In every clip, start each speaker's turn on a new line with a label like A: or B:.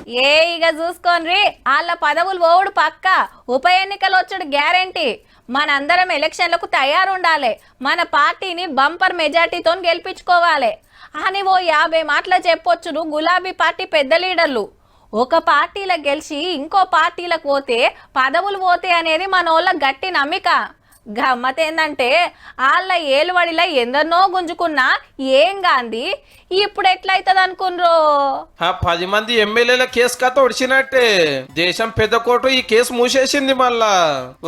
A: ఇక చూసుకోండి వాళ్ళ పదవులు పోవుడు పక్క, ఉప ఎన్నికలు వచ్చుడు గ్యారెంటీ. మనందరం ఎలక్షన్లకు తయారుండాలి, మన పార్టీని బంపర్ మెజార్టీతో గెలిపించుకోవాలి అని ఓ 50 మాటలు చెప్పొచ్చును గులాబీ పార్టీ పెద్ద లీడర్లు. ఒక పార్టీలకు గెలిచి ఇంకో పార్టీలకు పోతే పదవులు పోతే అనేది మన వాళ్ళ గట్టి నమ్మిక. గమ్మత్ ఏందంటే వాళ్ళ ఏలువడిలో ఎందరినో గుంజుకున్నా ఏం గాంధీ ఇప్పుడు ఎట్లయితుంది అనుకున్రో.
B: 10 మంది ఎమ్మెల్యేల కేసు కథ ఒడిచినట్టే దేశం పెద్ద కోర్టు ఈ కేసు మూసేసింది. మళ్ళా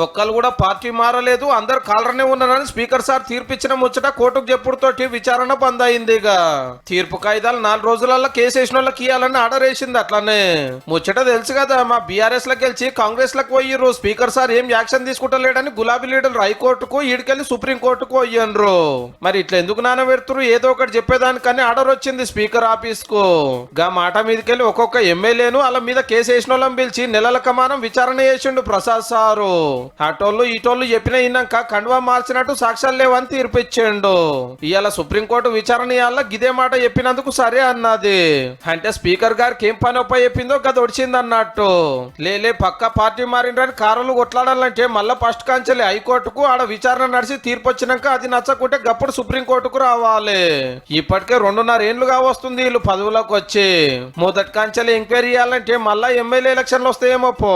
B: ఒక్కరు కూడా పార్టీ మారలేదు, అందరు కాలరనే ఉన్నారని స్పీకర్ సార్ తీర్పిచ్చిన ముచ్చట కోర్టుకు చెప్పుడుతోటి విచారణ బంద్ అయింది. ఇక తీర్పు కాయిదాలు 4 రోజులలో కేసు వేసిన వాళ్ళకి ఇవ్వాలని ఆర్డర్ వేసింది. అట్లానే ముచ్చట తెలుసు కదా, మా బీఆర్ఎస్ లకు గెలిచి కాంగ్రెస్ లకు పోయిర్రు. స్పీకర్ సార్ ఏం యాక్షన్ తీసుకుంటలేడని గులాబీ లీడర్లు హైకోర్టుకు ఈడికెళ్ళి సుప్రీం కోర్టుకు పోయినరు. మరి ఇట్లా ఎందుకు నానబెడుతురు, ఏదో ఒకటి చెప్పేదానికని ఆర్డర్ వచ్చింది స్పీకర్ ఆఫీస్ కు. గా మాట మీదకెళ్ళి ఒక్కొక్క ఎమ్మెల్యేను వాళ్ళ మీద కేసు వేసిన వాళ్ళని పిలిచి నెలల కమానం విచారణ చేసిండు ప్రసాద్ సారు. అటోళ్ళు ఇటోళ్ళు చెప్పిన ఇన్నాక కండువా మార్చినట్టు సాక్ష్యాలు లేవని తీర్పిచ్చిండు. ఇవాళ సుప్రీంకోర్టు విచారణ ఇవాళ గిదే మాట చెప్పినందుకు సరే అన్నది. అంటే స్పీకర్ గారికి ఏం పని ఒప్ప చెప్పిందో గది ఒడిచింది అన్నట్టు. లేలే పక్క పార్టీ మారిండ్రని కారులు కొట్లాడాలంటే మళ్ళా ఫస్ట్ కాంచెల్లి హైకోర్టుకు ఆడ విచారణ నడిచి తీర్పు వచ్చినాక అది నచ్చకుంటే గప్పుడు సుప్రీంకోర్టుకు రావాలి. ఇప్పటికే 2.5 ఏళ్లుగా వస్తుంది వీళ్ళు పదవులకు వచ్చి. మొదటి కాంచెల్లి ఎంక్వైరీ చేయాలంటే మళ్ళా ఎమ్మెల్యే ఎలక్షన్లు వస్తాయేమో పో.